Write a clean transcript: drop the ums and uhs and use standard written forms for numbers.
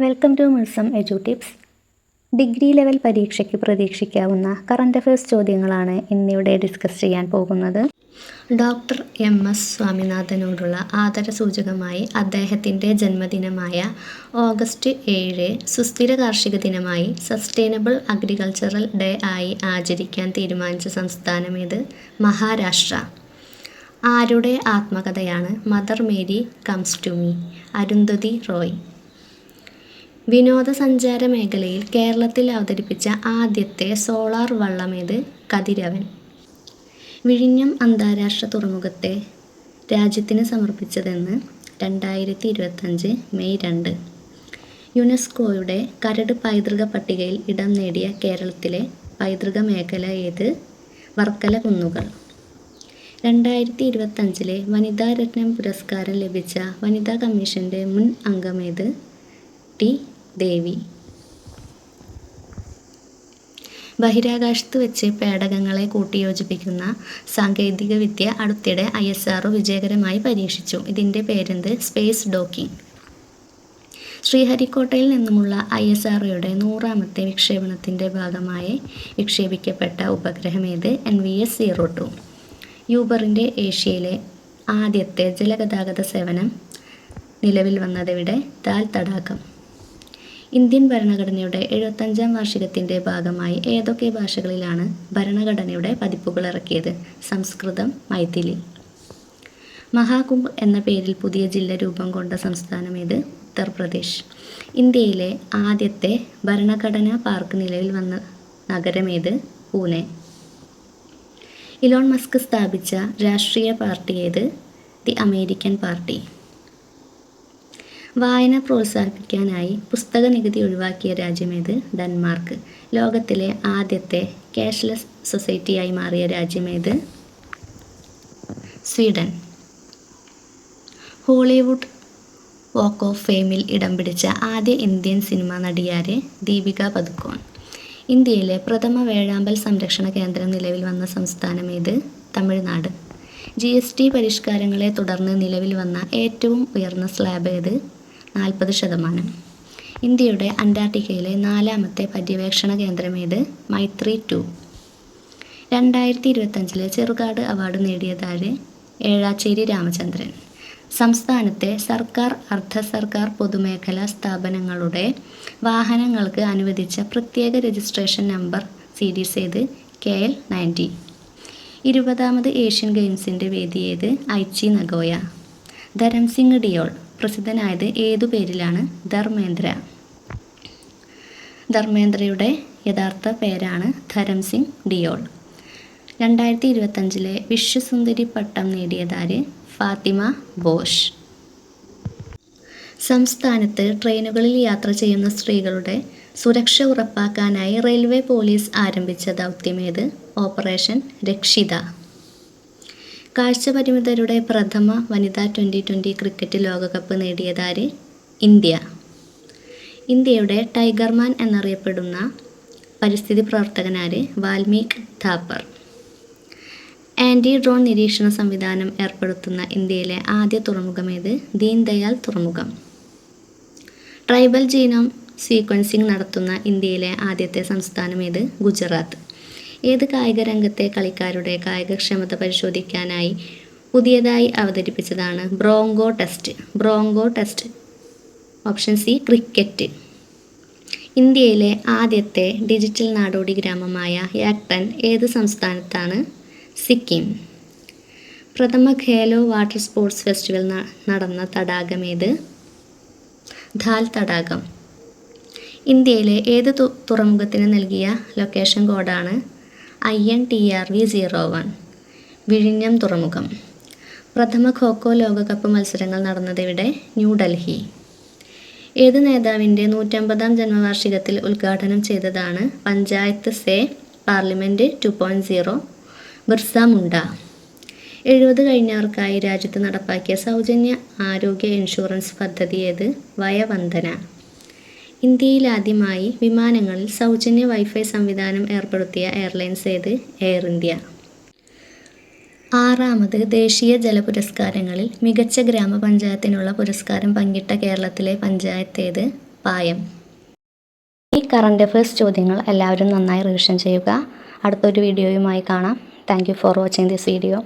Welcome to മിൽസം edu tips. Degree level പരീക്ഷയ്ക്ക് പ്രതീക്ഷിക്കാവുന്ന കറണ്ട് അഫയേഴ്സ് ചോദ്യങ്ങളാണ് ഇന്നിവിടെ ഡിസ്കസ് ചെയ്യാൻ പോകുന്നത്. ഡോക്ടർ MS സ്വാമിനാഥനോടുള്ള ആദരസൂചകമായി അദ്ദേഹത്തിൻ്റെ ജന്മദിനമായ ഓഗസ്റ്റ് 7 സുസ്ഥിര കാർഷിക ദിനമായി സസ്റ്റൈനബിൾ അഗ്രികൾച്ചറൽ ഡേ ആയി ആചരിക്കാൻ തീരുമാനിച്ച സംസ്ഥാനമേത്? മഹാരാഷ്ട്ര. ആരുടെ ആത്മകഥയാണ് Mother Mary comes to me? Arundhati Roy. വിനോദസഞ്ചാര മേഖലയിൽ കേരളത്തിൽ അവതരിപ്പിച്ച ആദ്യത്തെ സോളാർ വള്ളമേത്? കതിരവൻ. വിഴിഞ്ഞം അന്താരാഷ്ട്ര തുറമുഖത്തെ രാജ്യത്തിന് സമർപ്പിച്ചതെന്ന്? 2025 മെയ് 2. യുനെസ്കോയുടെ കരട് പൈതൃക പട്ടികയിൽ ഇടം നേടിയ കേരളത്തിലെ പൈതൃക മേഖല ഏത്? വർക്കല കുന്നുകൾ. 2025 വനിതാ രത്നം പുരസ്കാരം ലഭിച്ച വനിതാ കമ്മീഷൻ്റെ മുൻ അംഗമേത്? ടി ദേവി. ബഹിരാകാശത്ത് വെച്ച് പേടകങ്ങളെ കൂട്ടിയോജിപ്പിക്കുന്ന സാങ്കേതികവിദ്യ അടുത്തിടെ ISRO വിജയകരമായി പരീക്ഷിച്ചു. ഇതിൻ്റെ പേരെന്ത്? Space docking. ശ്രീഹരിക്കോട്ടയിൽ നിന്നുമുള്ള ISROയുടെ 100ാമത്തെ വിക്ഷേപണത്തിൻ്റെ ഭാഗമായി വിക്ഷേപിക്കപ്പെട്ട ഉപഗ്രഹമേത്? NVS-02. യൂബറിൻ്റെ ഏഷ്യയിലെ ആദ്യത്തെ ജലഗതാഗത സേവനം നിലവിൽ വന്നതെവിടെ? ദാൽ തടാകം. ഇന്ത്യൻ ഭരണഘടനയുടെ 75ാം വാർഷികത്തിൻ്റെ ഭാഗമായി ഏതൊക്കെ ഭാഷകളിലാണ് ഭരണഘടനയുടെ പതിപ്പുകൾ ഇറക്കിയത്? സംസ്കൃതം, മൈഥിലി. മഹാകുംഭ് എന്ന പേരിൽ പുതിയ ജില്ല രൂപം കൊണ്ട സംസ്ഥാനമേത്? ഉത്തർപ്രദേശ്. ഇന്ത്യയിലെ ആദ്യത്തെ ഭരണഘടനാ പാർക്ക് നിലവിൽ വന്ന നഗരമേത്? പൂനെ. ഇലോൺ മസ്ക് സ്ഥാപിച്ച രാഷ്ട്രീയ പാർട്ടി ഏത്? The American party. വായന പ്രോത്സാഹിപ്പിക്കാനായി പുസ്തക നികുതി ഒഴിവാക്കിയ രാജ്യമേത്? ഡെൻമാർക്ക്. ലോകത്തിലെ ആദ്യത്തെ ക്യാഷ്ലെസ് സൊസൈറ്റിയായി മാറിയ രാജ്യമേത്? സ്വീഡൻ. ഹോളിവുഡ് വാക്ക് ഓഫ് ഫെയിമിൽ ഇടം പിടിച്ച ആദ്യ ഇന്ത്യൻ സിനിമാ നടിയാര്? ദീപിക പദുക്കോൺ. ഇന്ത്യയിലെ പ്രഥമ വേഴാമ്പൽ സംരക്ഷണ കേന്ദ്രം നിലവിൽ വന്ന സംസ്ഥാനമേത്? തമിഴ്നാട്. GST പരിഷ്കാരങ്ങളെ തുടർന്ന് നിലവിൽ വന്ന ഏറ്റവും ഉയർന്ന സ്ലാബ് ഏത്? 40%. ഇന്ത്യയുടെ അന്റാർട്ടിക്കയിലെ 4ാമത്തെ പര്യവേക്ഷണ കേന്ദ്രമേത്? മൈത്രി 2. 2025 ചെറുകാട് അവാർഡ് നേടിയതാര്? ഏഴാച്ചേരി രാമചന്ദ്രൻ. സംസ്ഥാനത്തെ സർക്കാർ അർദ്ധ സർക്കാർ പൊതുമേഖലാ സ്ഥാപനങ്ങളുടെ വാഹനങ്ങൾക്ക് അനുവദിച്ച പ്രത്യേക രജിസ്ട്രേഷൻ നമ്പർ സീരീസ് ഏത്? KL 90. 20ാമത് ഏഷ്യൻ ഗെയിംസിൻ്റെ വേദി ഏത്? Aichi Nagoya. ധരംസിംഗ് ഡിയോൾ പ്രസിദ്ധനായത് ഏതു പേരിലാണ്? ധർമ്മേന്ദ്ര. ധർമ്മേന്ദ്രയുടെ യഥാർത്ഥ പേരാണ് ധരംസിംഗ് ഡിയോൾ. 2025 വിശ്വസുന്ദരി പട്ടം നേടിയതാര്? Fatima Bosch. സംസ്ഥാനത്ത് ട്രെയിനുകളിൽ യാത്ര ചെയ്യുന്ന സ്ത്രീകളുടെ സുരക്ഷ ഉറപ്പാക്കാനായി റെയിൽവേ പോലീസ് ആരംഭിച്ച ദൗത്യമേത്? ഓപ്പറേഷൻ രക്ഷിത. കാഴ്ചപരിമിതരുടെ പ്രഥമ വനിതാ 2020 ക്രിക്കറ്റ് ലോകകപ്പ് നേടിയതാര്? ഇന്ത്യ. ഇന്ത്യയുടെ ടൈഗർമാൻ എന്നറിയപ്പെടുന്ന പരിസ്ഥിതി പ്രവർത്തകനാര്? വാൽമീക് ഥാപ്പർ. ആൻറ്റി ഡ്രോൺ നിരീക്ഷണ സംവിധാനം ഏർപ്പെടുത്തുന്ന ഇന്ത്യയിലെ ആദ്യ തുറമുഖമേത്? ദീൻ ദയാൽ തുറമുഖം. ട്രൈബൽ ജീനോം സീക്വൻസിംഗ് നടത്തുന്ന ഇന്ത്യയിലെ ആദ്യത്തെ സംസ്ഥാനമേത്? ഗുജറാത്ത്. ഏത് കായിക രംഗത്തെ കളിക്കാരുടെ കായികക്ഷമത പരിശോധിക്കാനായി പുതിയതായി അവതരിപ്പിച്ചതാണ് Bronco test? Bronco test. Option C cricket. ഇന്ത്യയിലെ ആദ്യത്തെ ഡിജിറ്റൽ നാടോടി ഗ്രാമമായ യാക്ടൻ ഏത് സംസ്ഥാനത്താണ്? സിക്കിം. പ്രഥമ ഖേലോ വാട്ടർ സ്പോർട്സ് ഫെസ്റ്റിവൽ നടന്ന തടാകമേത്? ധാൽ തടാകം. ഇന്ത്യയിലെ ഏത് തുറമുഖത്തിന് നൽകിയ ലൊക്കേഷൻ കോഡാണ്? INTRV 01? വിഴിഞ്ഞം തുറമുഖം. പ്രഥമ ഖോഖോ ലോകകപ്പ് മത്സരങ്ങൾ നടന്നതെവിടെ? ന്യൂഡൽഹി. ഏത് നേതാവിൻ്റെ 150ാം ജന്മവാർഷികത്തിൽ ഉദ്ഘാടനം ചെയ്തതാണ് പഞ്ചായത്ത് സേ പാർലമെൻറ്റ് 2.0? ബിർസ മുണ്ട. 70 കഴിഞ്ഞവർക്കായി രാജ്യത്ത് നടപ്പാക്കിയ സൗജന്യ ആരോഗ്യ ഇൻഷുറൻസ് പദ്ധതി ഏത്? വയവന്ദന. ഇന്ത്യയിലാദ്യമായി വിമാനങ്ങളിൽ സൗജന്യ വൈഫൈ സംവിധാനം ഏർപ്പെടുത്തിയ എയർലൈൻസ് ഏത്? Air India. 6ാമത് ദേശീയ ജല പുരസ്കാരങ്ങളിൽ മികച്ച ഗ്രാമപഞ്ചായത്തിനുള്ള പുരസ്കാരം പങ്കിട്ട കേരളത്തിലെ പഞ്ചായത്ത് ഏത്? പായം. ഈ കറണ്ട് അഫയേഴ്സ് ചോദ്യങ്ങൾ എല്ലാവരും നന്നായി റിവിഷൻ ചെയ്യുക. അടുത്തൊരു വീഡിയോയുമായി കാണാം. Thank you for watching this video.